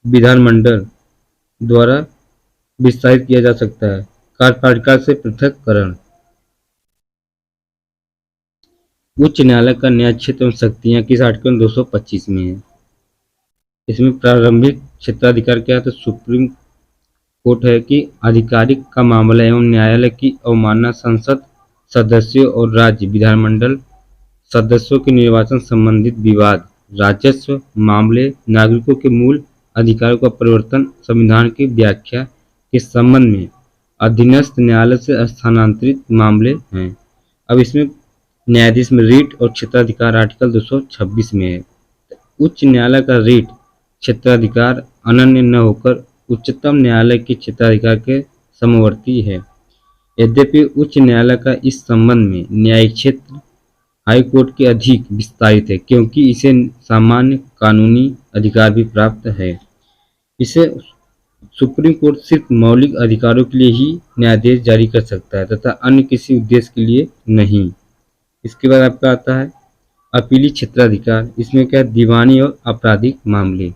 विधानमंडल द्वारा विस्तारित किया जा सकता है। कार्यपालिका से पृथककरण, उच्च न्यायालय का न्याय क्षेत्र में शक्तियां किस आर्टिकल 225 में है? इसमें प्रारंभिक क्षेत्राधिकार क्या है? तो सुप्रीम कोर्ट है कि आधिकारिक का मामला एवं न्यायालय की अवमानना संसद सदस्यों और राज्य विधानमंडल सदस्यों के निर्वाचन संबंधित विवाद, राजस्व मामले, नागरिकों के मूल अधिकारों का परिवर्तन, संविधान की व्याख्या के संबंध में अधीनस्थ न्यायालय से स्थानांतरित मामले हैं। अब इसमें न्यायाधीश में रीट और क्षेत्राधिकार आर्टिकल 226 में है। उच्च न्यायालय का रीट क्षेत्राधिकार अनन्य न होकर उच्चतम न्यायालय के क्षेत्राधिकार के समवर्ती है। यद्यपि उच्च न्यायालय का इस संबंध में न्यायिक क्षेत्र हाई कोर्ट के अधिक विस्तारित है, क्योंकि इसे सामान्य कानूनी अधिकार भी प्राप्त है। इसे सुप्रीम कोर्ट सिर्फ मौलिक अधिकारों के लिए ही न्यायादेश जारी कर सकता है तथा अन्य किसी उद्देश्य के लिए नहीं। इसके बाद आपका आता है अपीली क्षेत्राधिकार। इसमें क्या है? दीवानी और आपराधिक मामले।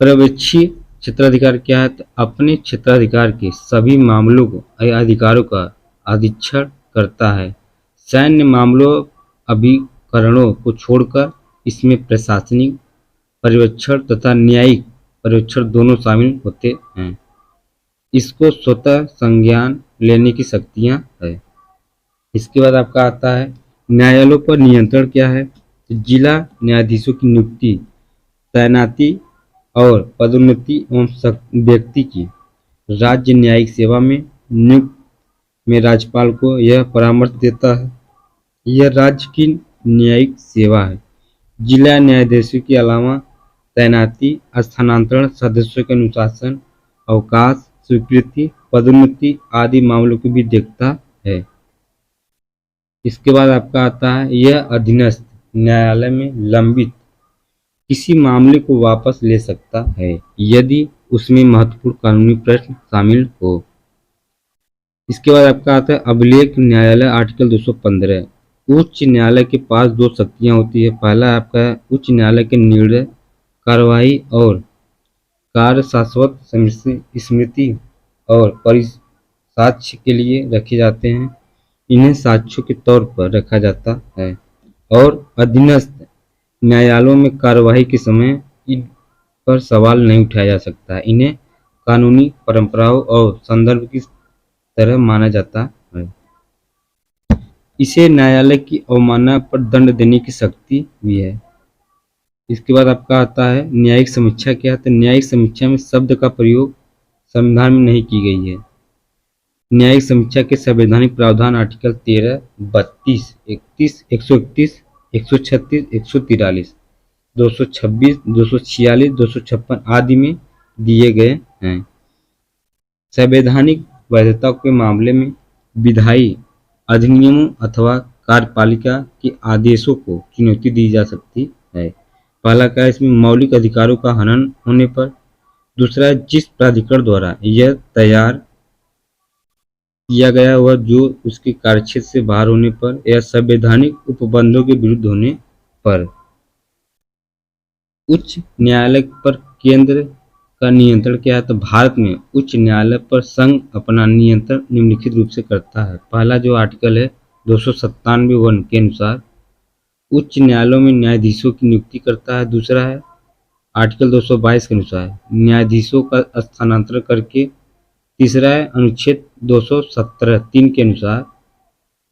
पर्यवेक्षी क्षेत्राधिकार क्या है? तो अपने क्षेत्राधिकार के सभी मामलों को या अधिकारों का अधीक्षण करता है। सैन्य मामलों अभिकरणों को छोड़कर इसमें प्रशासनिक पर्यवेक्षण तथा न्यायिक पर्यवेक्षण दोनों शामिल होते हैं। इसको स्वतः संज्ञान लेने की शक्तियां है। इसके बाद आपका आता है न्यायालयों पर नियंत्रण क्या है? तो जिला न्यायाधीशों की नियुक्ति, तैनाती और पदोन्नति एवं व्यक्ति की राज्य न्यायिक सेवा में नियुक्त में राज्यपाल को यह परामर्श देता है। यह राज्य की न्यायिक सेवा है। जिला न्यायाधीशों के अलावा तैनाती, स्थानांतरण, सदस्यों के अनुशासन, अवकाश, स्वीकृति, पदोन्नति आदि मामलों को भी देखता है। इसके बाद आपका आता है यह अधीनस्थ न्यायालय में लंबित किसी मामले को वापस ले सकता है यदि उसमें महत्वपूर्ण कानूनी प्रश्न शामिल हो। इसके बाद आपका आता है अभिलेख न्यायालय आर्टिकल 215। उच्च न्यायालय के पास दो शक्तियां होती है। पहला आपका है उच्च न्यायालय के निर्णय, कार्यवाही और कार्य शाश्वत स्मृति और परिसाक्ष्य के लिए रखे जाते हैं। इन्हें साक्ष्यों के तौर पर रखा जाता है। और अधीनस्थ न्यायालयों में कार्यवाही के समय इन पर सवाल नहीं उठाया जा सकता है। इन्हें कानूनी परंपराओं और संदर्भ की तरह माना जाता है। इसे न्यायालय की अवमानना पर दंड देने की शक्ति भी है। इसके बाद आपका आता है न्यायिक समीक्षा क्या है? तो न्यायिक समीक्षा में शब्द का प्रयोग संविधान में नहीं की गई है। न्यायिक समीक्षा के संवैधानिक प्रावधान आर्टिकल 13, 32, 31, 131, 136, 143, 226, 246, 256 आदि में दिए गए हैं। संवैधानिक वैधता के मामले में विधायी अधिनियमों अथवा कार्यपालिका के आदेशों को चुनौती दी जा सकती है। पहला क्या है? इसमें मौलिक अधिकारों का हनन होने पर। दूसरा है जिस प्राधिकरण द्वारा यह तैयार किया गया हुआ जो उसके कार्यक्षेत्र से बाहर होने पर या संवैधानिक उपबंधों के विरुद्ध होने पर। उच्च न्यायालय पर केंद्र का नियंत्रण क्या है? तो भारत में उच्च न्यायालय पर संघ अपना नियंत्रण निम्नलिखित रूप से करता है। पहला जो आर्टिकल है 297(1) के अनुसार उच्च न्यायालयों में न्यायाधीशों की नियुक्ति करता है। दूसरा है आर्टिकल 222 के अनुसार न्यायाधीशों का स्थानांतरण करके। तीसरा है अनुच्छेद 217(3) के अनुसार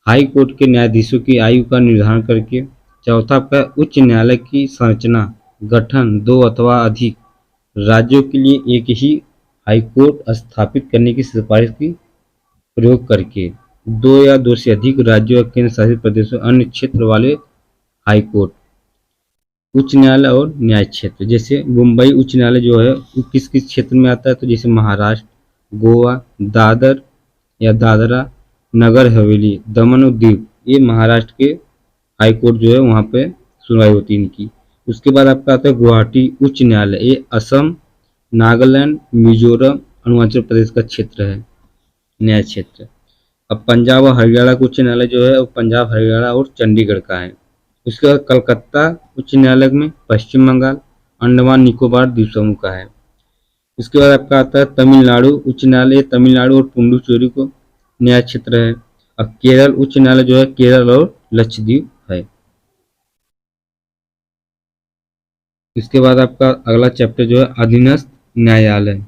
हाई कोर्ट के न्यायाधीशों की आयु का निर्धारण करके। चौथा आपका उच्च न्यायालय की संरचना, गठन, दो अथवा अधिक राज्यों के लिए एक ही हाईकोर्ट स्थापित करने की सिफारिश की प्रयोग करके। दो या दो से अधिक राज्यों या केंद्र शासित प्रदेशों अन्य क्षेत्र वाले हाईकोर्ट, उच्च न्यायालय और न्याय क्षेत्र। जैसे मुंबई उच्च न्यायालय जो है वो किस किस क्षेत्र में आता है, तो जैसे महाराष्ट्र, गोवा, दादर या दादरा नगर हवेली, दमन और दीव, ये महाराष्ट्र के हाई कोर्ट जो है वहाँ पे सुनवाई होती है इनकी। उसके बाद आपका आता है गुवाहाटी उच्च न्यायालय, ये असम, नागालैंड, मिजोरम, अरुणाचल प्रदेश का क्षेत्र है, न्याय क्षेत्र। अब पंजाब और हरियाणा का उच्च न्यायालय जो है वो पंजाब, हरियाणा और चंडीगढ़ का है। उसके बाद कलकत्ता उच्च न्यायालय में पश्चिम बंगाल, अंडमान निकोबार द्वीप समूह का है। उसके बाद आपका आता है तमिलनाडु उच्च न्यायालय, तमिलनाडु और पुडुचेरी को न्याय क्षेत्र है। और केरल उच्च न्यायालय जो है केरल और लक्षद्वीप है। इसके बाद आपका अगला चैप्टर जो है अधीनस्थ न्यायालय।